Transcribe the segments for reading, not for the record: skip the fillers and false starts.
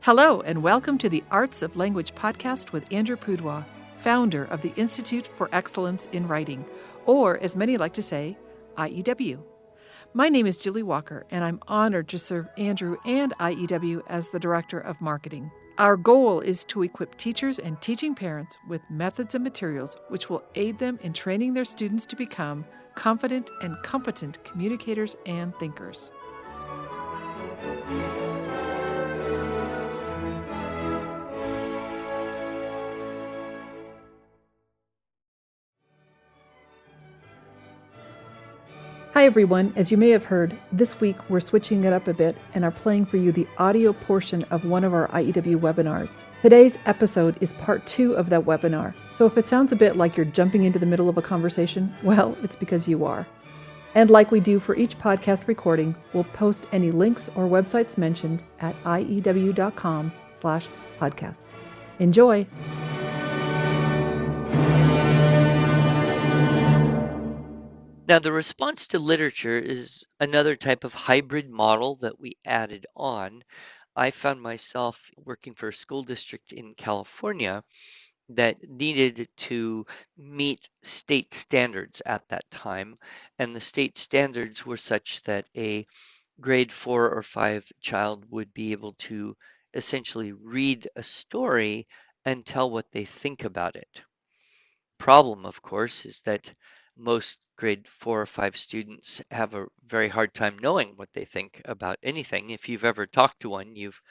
Hello, and welcome to the Arts of Language podcast with Andrew Poudrois, founder of the Institute for Excellence in Writing, or as many like to say, IEW. My name is Julie Walker, and I'm honored to serve Andrew and IEW as the Director of Marketing. Our goal is to equip teachers and teaching parents with methods and materials which will aid them in training their students to become confident and competent communicators and thinkers. Hi everyone, as you may have heard, this week we're switching it up a bit and are playing for you the audio portion of one of our IEW webinars. Today's episode is part 2 of that webinar, so if it sounds a bit like you're jumping into the middle of a conversation, well, it's because you are. And like we do for each podcast recording, we'll post any links or websites mentioned at iew.com/podcast. Enjoy! Now, the response to literature is another type of hybrid model that we added on. I found myself working for a school district in California that needed to meet state standards at that time. And the state standards were such that a grade 4 or 5 child would be able to essentially read a story and tell what they think about it. Problem, of course, is that most grade 4 or 5 students have a very hard time knowing what they think about anything. If you've ever talked to one, you've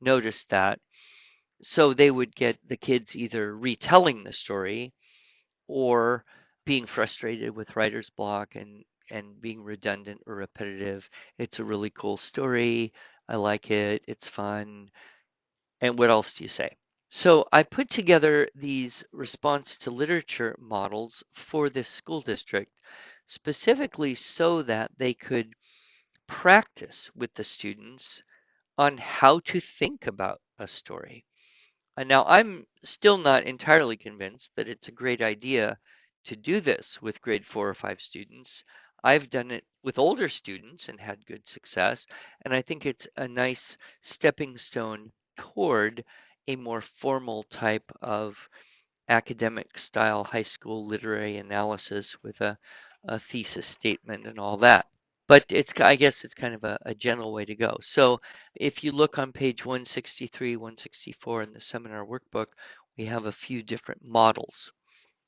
noticed that. So they would get the kids either retelling the story or being frustrated with writer's block and being redundant or repetitive. It's a really cool story. I like it. It's fun. And what else do you say? So I put together these response to literature models for this school district specifically so that they could practice with the students on how to think about a story. And now I'm still not entirely convinced that it's a great idea to do this with grade 4 or 5 students. I've done it with older students and had good success, and I think it's a nice stepping stone toward a more formal type of academic style high school literary analysis with a thesis statement and all that. But I guess it's kind of a general way to go. So if you look on page 163, 164 in the seminar workbook, we have a few different models.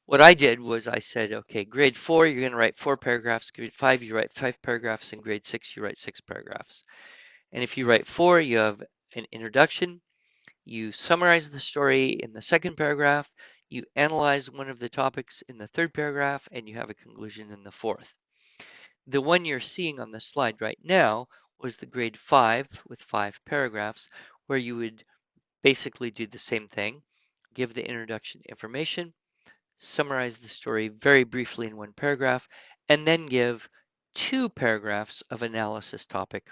What I did was I said, okay, grade 4, you're going to write 4 paragraphs. Grade 5, you write 5 paragraphs. And grade 6, you write 6 paragraphs. And if you write 4, you have an introduction. You summarize the story in the second paragraph. You analyze one of the topics in the third paragraph, and you have a conclusion in the fourth. The one you're seeing on the slide right now was the grade 5 with 5 paragraphs, where you would basically do the same thing, give the introduction information, summarize the story very briefly in one paragraph, and then give 2 paragraphs of analysis topic,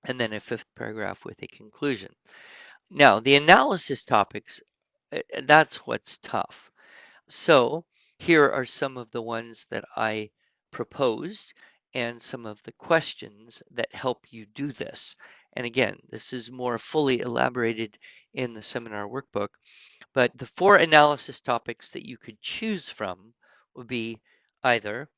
and then a 5th paragraph with a conclusion. Now, the analysis topics, that's what's tough. So here are some of the ones that I proposed and some of the questions that help you do this. And again, this is more fully elaborated in the seminar workbook, but the 4 analysis topics that you could choose from would be either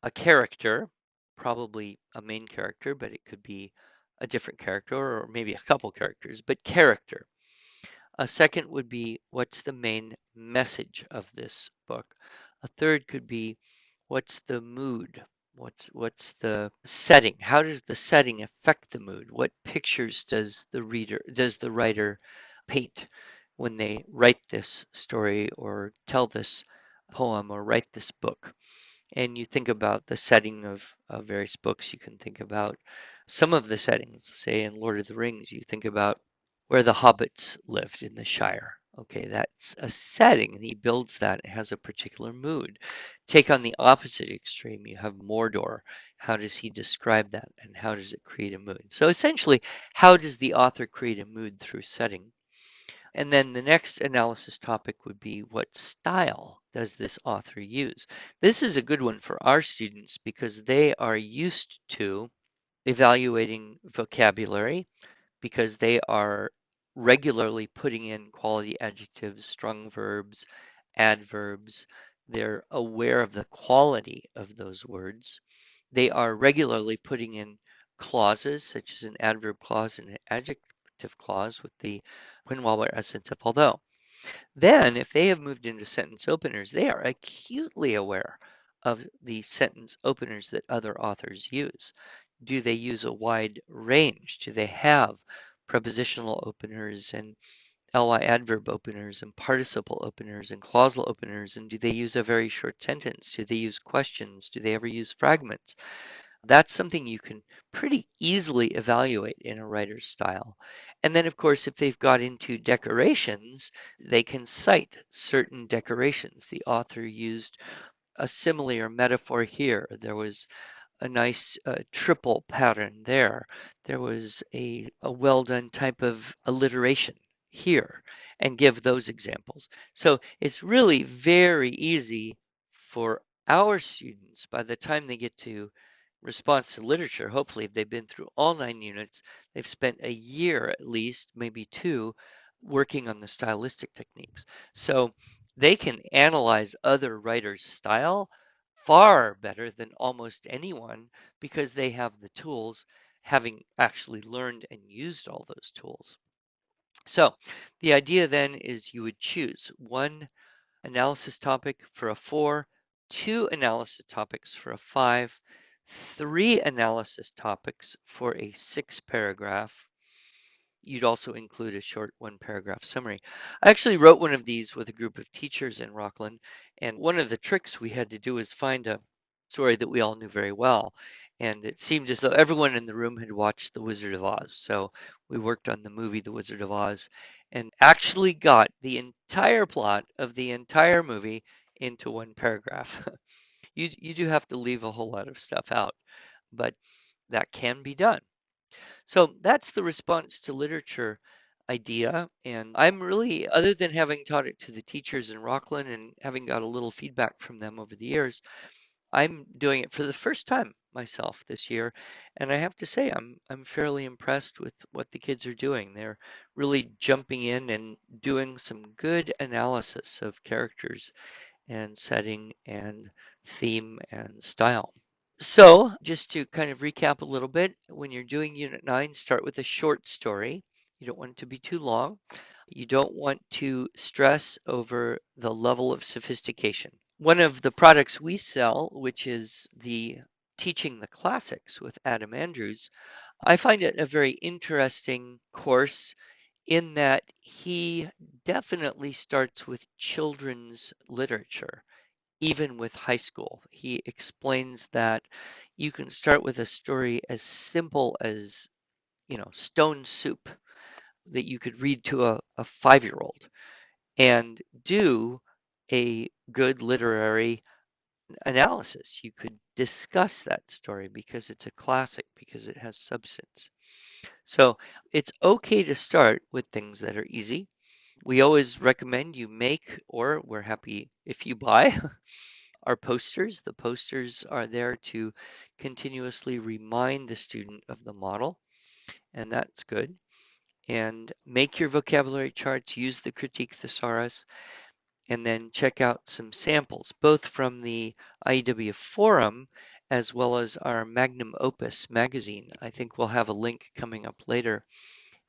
a character, probably a main character, but it could be a different character or maybe a couple characters, but character. A second would be, what's the main message of this book? A third could be, what's the mood? What's the setting? How does the setting affect the mood? What pictures does the writer paint when they write this story or tell this poem or write this book? And you think about the setting of various books. You can think about some of the settings. Say in Lord of the Rings, you think about where the hobbits lived in the Shire. Okay, that's a setting, and he builds that. It has a particular mood. Take on the opposite extreme, you have Mordor. How does he describe that, and how does it create a mood? So essentially, how does the author create a mood through setting? And then the next analysis topic would be, what style does this author use? This is a good one for our students because they are used to evaluating vocabulary, because they are regularly putting in quality adjectives, strong verbs, adverbs. They're aware of the quality of those words. They are regularly putting in clauses, such as an adverb clause and an adjective clause with the when, while, where, essence of, although. Then, if they have moved into sentence openers, they are acutely aware of the sentence openers that other authors use. Do they use a wide range? Do they have prepositional openers and ly adverb openers and participle openers and clausal openers? And do they use a very short sentence? Do they use questions? Do they ever use fragments? That's something you can pretty easily evaluate in a writer's style. And then, of course, if they've got into decorations, they can cite certain decorations. The author used a simile or metaphor here. There was a nice triple pattern there. There was a well done type of alliteration here, and give those examples. So it's really very easy for our students by the time they get to response to literature. Hopefully, if they've been through all 9 units, they've spent a year at least, maybe 2, working on the stylistic techniques. So they can analyze other writers' style far better than almost anyone because they have the tools, having actually learned and used all those tools. So the idea then is you would choose one analysis topic for a 4, 2 analysis topics for a 5, 3 analysis topics for a 6 paragraph. You'd also include a short 1 paragraph summary. I actually wrote one of these with a group of teachers in Rockland, and one of the tricks we had to do is find a story that we all knew very well. And it seemed as though everyone in the room had watched The Wizard of Oz. So we worked on the movie The Wizard of Oz and actually got the entire plot of the entire movie into 1 paragraph. You do have to leave a whole lot of stuff out, but that can be done. So that's the response to literature idea. And I'm really, other than having taught it to the teachers in Rockland and having got a little feedback from them over the years, I'm doing it for the first time myself this year. And I have to say, I'm fairly impressed with what the kids are doing. They're really jumping in and doing some good analysis of characters and setting and theme and style. So, just to kind of recap a little bit, when you're doing Unit 9, start with a short story. You don't want it to be too long. You don't want to stress over the level of sophistication. One of the products we sell, which is the Teaching the Classics with Adam Andrews, I find it a very interesting course in that he definitely starts with children's literature even with high school. He explains that you can start with a story as simple as, stone soup that you could read to a 5-year-old and do a good literary analysis. You could discuss that story because it's a classic, because it has substance. So it's okay to start with things that are easy. We always recommend you make, or we're happy if you buy our posters. The posters are there to continuously remind the student of the model, and that's good. And make your vocabulary charts, use the critique thesaurus, and then check out some samples, both from the IEW forum as well as our Magnum Opus magazine. I think we'll have a link coming up later.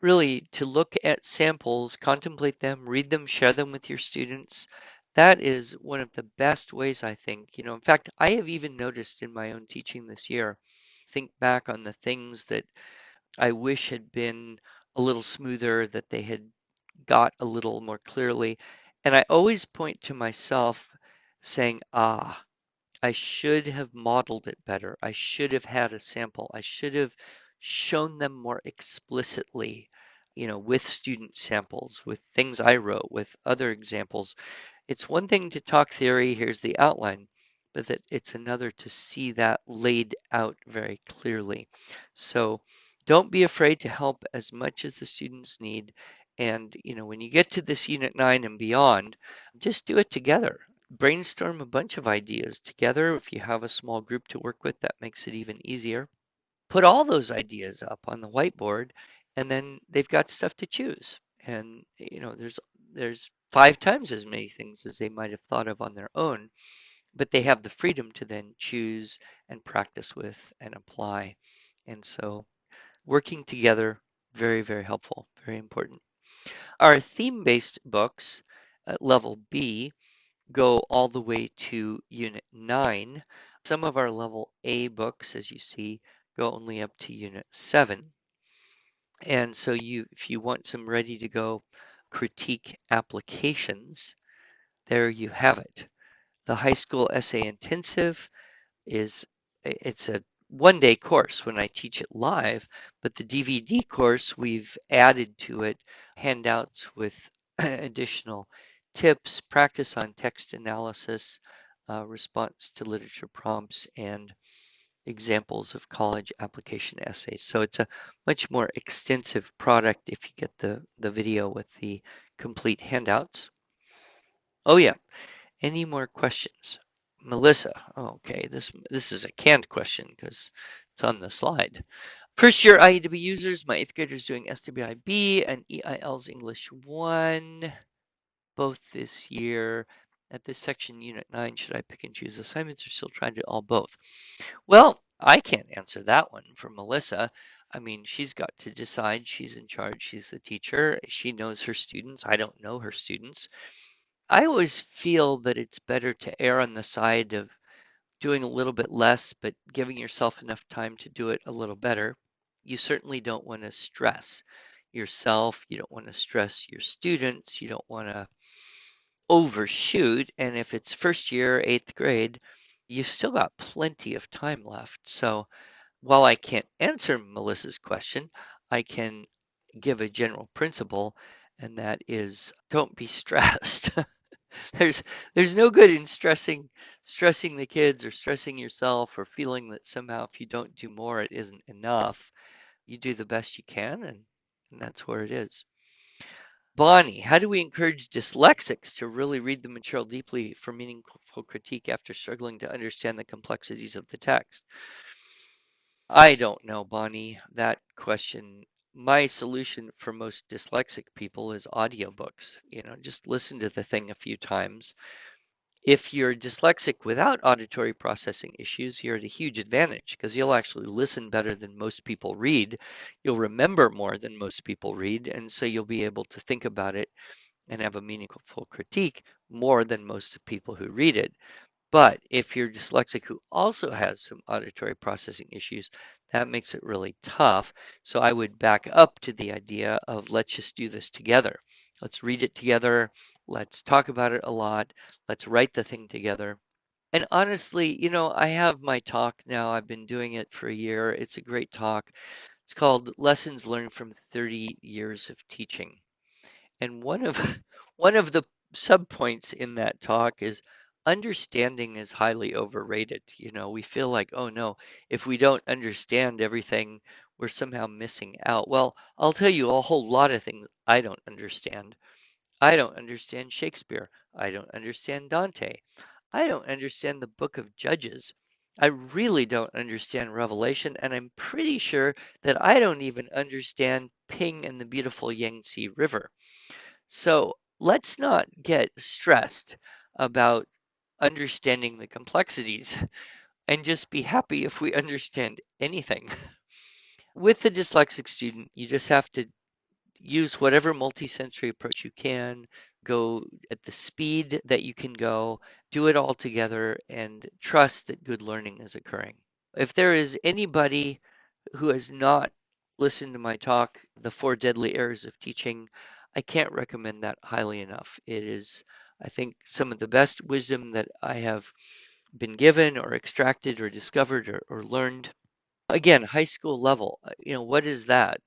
Really, to look at samples, contemplate them, read them, share them with your students. That is one of the best ways, I think. In fact, I have even noticed in my own teaching this year, think back on the things that I wish had been a little smoother, that they had got a little more clearly. And I always point to myself saying, I should have modeled it better. I should have had a sample. I should have shown them more explicitly, with student samples, with things I wrote, with other examples. It's one thing to talk theory, here's the outline, but that it's another to see that laid out very clearly. So don't be afraid to help as much as the students need. And, when you get to this Unit 9 and beyond, just do it together. Brainstorm a bunch of ideas together. If you have a small group to work with, that makes it even easier. Put all those ideas up on the whiteboard, and then they've got stuff to choose. And there's 5 times as many things as they might have thought of on their own, but they have the freedom to then choose and practice with and apply. And so working together, very, very helpful, very important. Our theme-based books at level B go all the way to Unit 9. Some of our level A books, as you see, go only up to Unit 7. And so if you want some ready to go critique applications, there you have it. The high school essay intensive it's a 1-day course when I teach it live, but the DVD course, we've added to it handouts with additional tips, practice on text analysis, response to literature prompts, and examples of college application essays. So it's a much more extensive product if you get the video with the complete handouts. Oh yeah, any more questions? Melissa, okay, this is a canned question because it's on the slide. First year IEW users, my 8th graders doing SWIB and EIL's English 1, both this year. At this section, Unit 9, should I pick and choose assignments or still try to do all both? Well, I can't answer that one for Melissa. I mean, she's got to decide. She's in charge. She's the teacher. She knows her students. I don't know her students. I always feel that it's better to err on the side of doing a little bit less, but giving yourself enough time to do it a little better. You certainly don't want to stress yourself. You don't want to stress your students. You don't want to overshoot. And if it's first year, 8th grade, you've still got plenty of time left. So while I can't answer Melissa's question, I can give a general principle, and that is don't be stressed. there's there's no good in stressing the kids or stressing yourself or feeling that somehow if you don't do more it isn't enough. You do the best you can, and that's where it is. Bonnie, how do we encourage dyslexics to really read the material deeply for meaningful critique after struggling to understand the complexities of the text? I don't know, Bonnie, that question. My solution for most dyslexic people is audiobooks. Just listen to the thing a few times. If you're dyslexic without auditory processing issues, you're at a huge advantage because you'll actually listen better than most people read. You'll remember more than most people read, and so you'll be able to think about it and have a meaningful critique more than most people who read it. But if you're dyslexic who also has some auditory processing issues, that makes it really tough. So I would back up to the idea of let's just do this together. Let's read it together. Let's talk about it a lot. Let's write the thing together. And honestly, I have my talk now. I've been doing it for a year. It's a great talk. It's called Lessons Learned from 30 Years of Teaching. And one of the subpoints in that talk is understanding is highly overrated. We feel like, oh no, if we don't understand everything, we're somehow missing out. Well, I'll tell you a whole lot of things I don't understand. I don't understand Shakespeare. I don't understand Dante. I don't understand the book of Judges. I really don't understand Revelation, and I'm pretty sure that I don't even understand Ping and the beautiful Yangtze River. So let's not get stressed about understanding the complexities and just be happy if we understand anything. With the dyslexic student, you just have to use whatever multisensory approach you can, go at the speed that you can go, do it all together, and trust that good learning is occurring. If there is anybody who has not listened to my talk, The Four Deadly Errors of Teaching, I can't recommend that highly enough. It is, I think, some of the best wisdom that I have been given or extracted or discovered or learned. Again, high school level, what is that?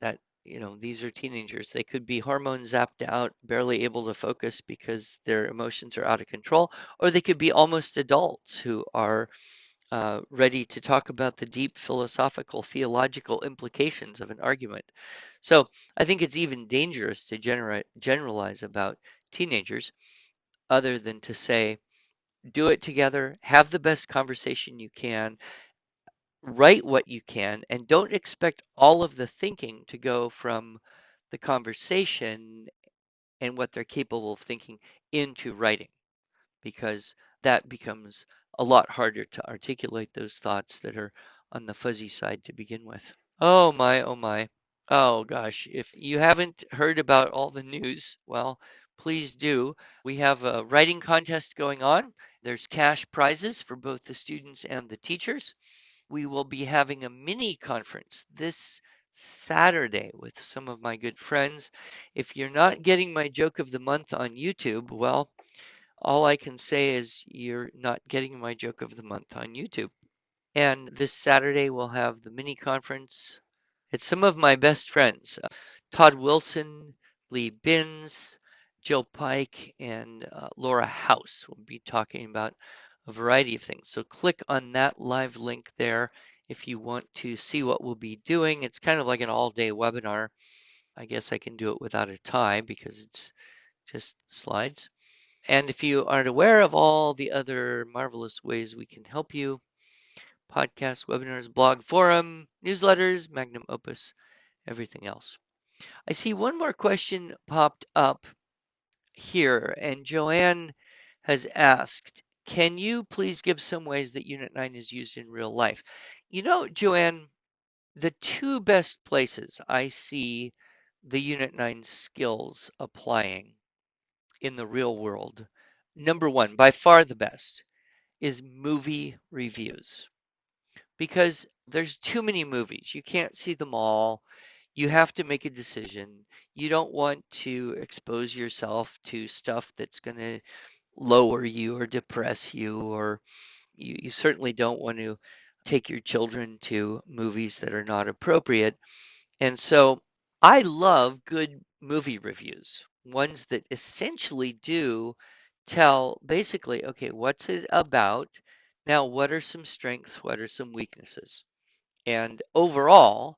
These are teenagers. They could be hormone zapped out, barely able to focus because their emotions are out of control, or they could be almost adults who are ready to talk about the deep philosophical, theological implications of an argument. So I think it's even dangerous to generalize about teenagers, other than to say, do it together, have the best conversation you can, write what you can, and don't expect all of the thinking to go from the conversation and what they're capable of thinking into writing, because that becomes a lot harder to articulate those thoughts that are on the fuzzy side to begin with. Oh my, oh my. Oh gosh, if you haven't heard about all the news, well, please do. We have a writing contest going on. There's cash prizes for both the students and the teachers. We will be having a mini conference this Saturday with some of my good friends. If you're not getting my joke of the month on YouTube, well, all I can say is you're not getting my joke of the month on YouTube. And this Saturday we'll have the mini conference. It's some of my best friends, Todd Wilson, Lee Binns, Jill Pike, and Laura House. We'll be talking about a variety of things. So click on that live link there if you want to see what we'll be doing. It's kind of like an all-day webinar. I guess I can do it without a tie because it's just slides. And if you aren't aware of all the other marvelous ways we can help you, podcasts, webinars, blog, forum, newsletters, magnum opus, everything else. I see one more question popped up here, and Joanne has asked, can you please give some ways that Unit 9 is used in real life? You know, Joanne, the two best places I see the Unit 9 skills applying in the real world, number one, by far the best, is movie reviews. Because there's too many movies. You can't see them all. You have to make a decision. You don't want to expose yourself to stuff that's going to lower you or depress you, or you certainly don't want to take your children to movies that are not appropriate. And so I love good movie reviews, ones that essentially do tell basically, okay, what's it about? Now, what are some strengths? What are some weaknesses? And overall,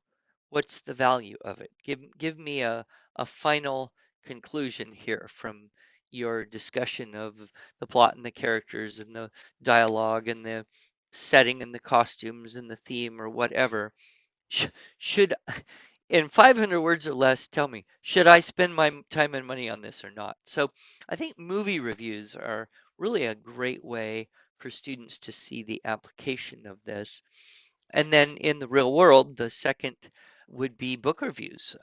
what's the value of it? Give me a final conclusion here from your discussion of the plot and the characters and the dialogue and the setting and the costumes and the theme or whatever. Should, in 500 words or less, tell me, should I spend my time and money on this or not? So I think movie reviews are really a great way for students to see the application of this. And then in the real world, the second would be book reviews.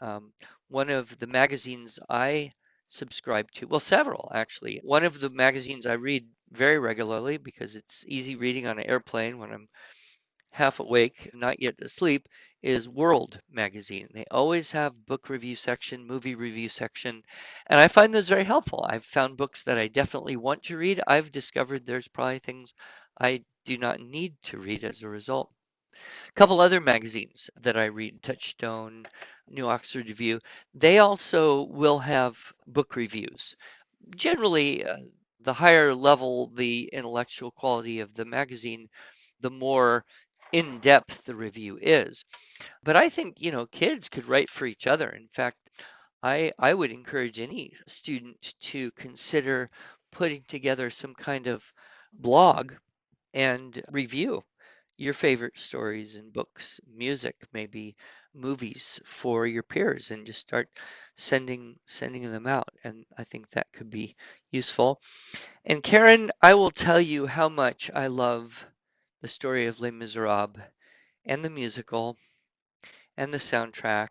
One of the magazines I subscribe to, well, several actually. One of the magazines I read very regularly because it's easy reading on an airplane when I'm half awake, not yet asleep, is World magazine. They always have book review section, movie review section, and I find those very helpful. I've found books that I definitely want to read. I've discovered there's probably things I do not need to read as a result. A couple other magazines that I read, Touchstone, New Oxford Review, they also will have book reviews. Generally, the higher level the intellectual quality of the magazine, the more in depth the review is. But I think, kids could write for each other. In fact, I would encourage any student to consider putting together some kind of blog and review your favorite stories and books, music, maybe movies for your peers, and just start sending them out. And I think that could be useful. And Karen, I will tell you how much I love the story of Les Miserables and the musical and the soundtrack.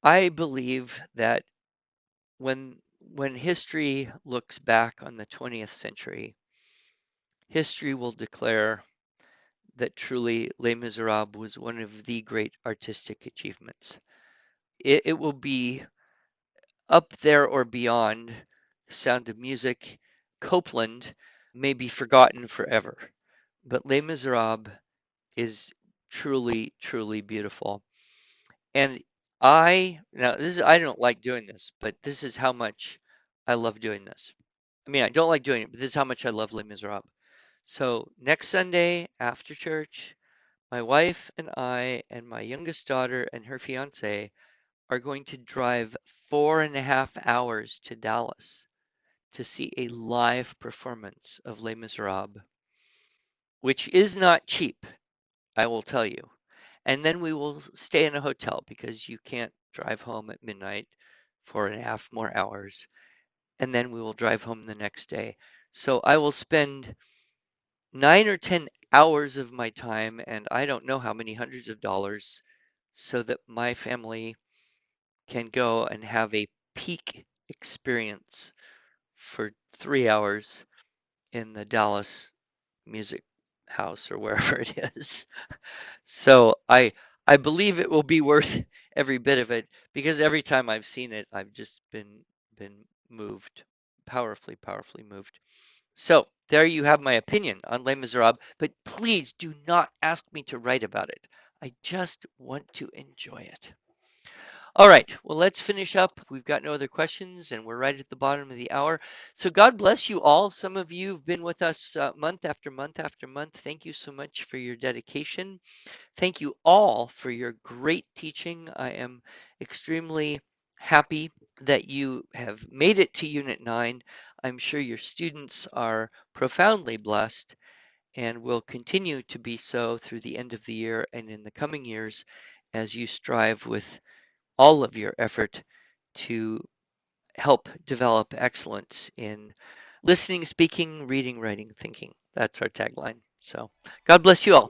I believe that when history looks back on the 20th century, history will declare that truly Les Miserables was one of the great artistic achievements. It will be up there or beyond The Sound of Music. Copland may be forgotten forever, but Les Miserables is truly, truly beautiful. And now this is, I don't like doing this, but this is how much I love doing this. I mean, I don't like doing it, but this is how much I love Les Miserables. So next Sunday after church, my wife and I and my youngest daughter and her fiance are going to drive 4.5 hours to Dallas to see a live performance of Les Miserables, which is not cheap, I will tell you. And then we will stay in a hotel because you can't drive home at midnight 4.5 more hours, and then we will drive home the next day. So I will spend 9 or 10 hours of my time, and I don't know how many hundreds of dollars, so that my family can go and have a peak experience for 3 hours in the Dallas Music House or wherever it is. So I believe it will be worth every bit of it, because every time I've seen it, I've just been moved, powerfully moved. So there you have my opinion on Les Miserables, but please do not ask me to write about it. I just want to enjoy it. All right, well, let's finish up. We've got no other questions, and we're right at the bottom of the hour. So God bless you all. Some of you have been with us month after month after month. Thank you so much for your dedication. Thank you all for your great teaching. I am extremely happy that you have made it to Unit 9. I'm sure your students are profoundly blessed and will continue to be so through the end of the year and in the coming years as you strive with all of your effort to help develop excellence in listening, speaking, reading, writing, thinking. That's our tagline. So God bless you all.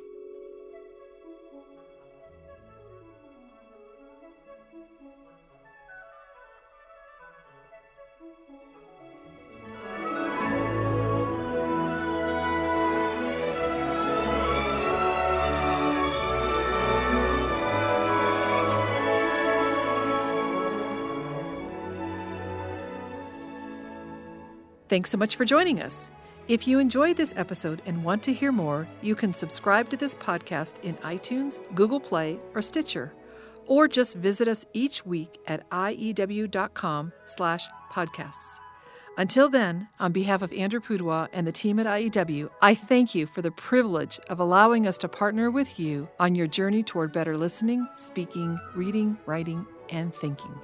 Thanks so much for joining us. If you enjoyed this episode and want to hear more, you can subscribe to this podcast in iTunes, Google Play, or Stitcher, or just visit us each week at iew.com/podcasts. Until then, on behalf of Andrew Pudewa and the team at IEW, I thank you for the privilege of allowing us to partner with you on your journey toward better listening, speaking, reading, writing, and thinking.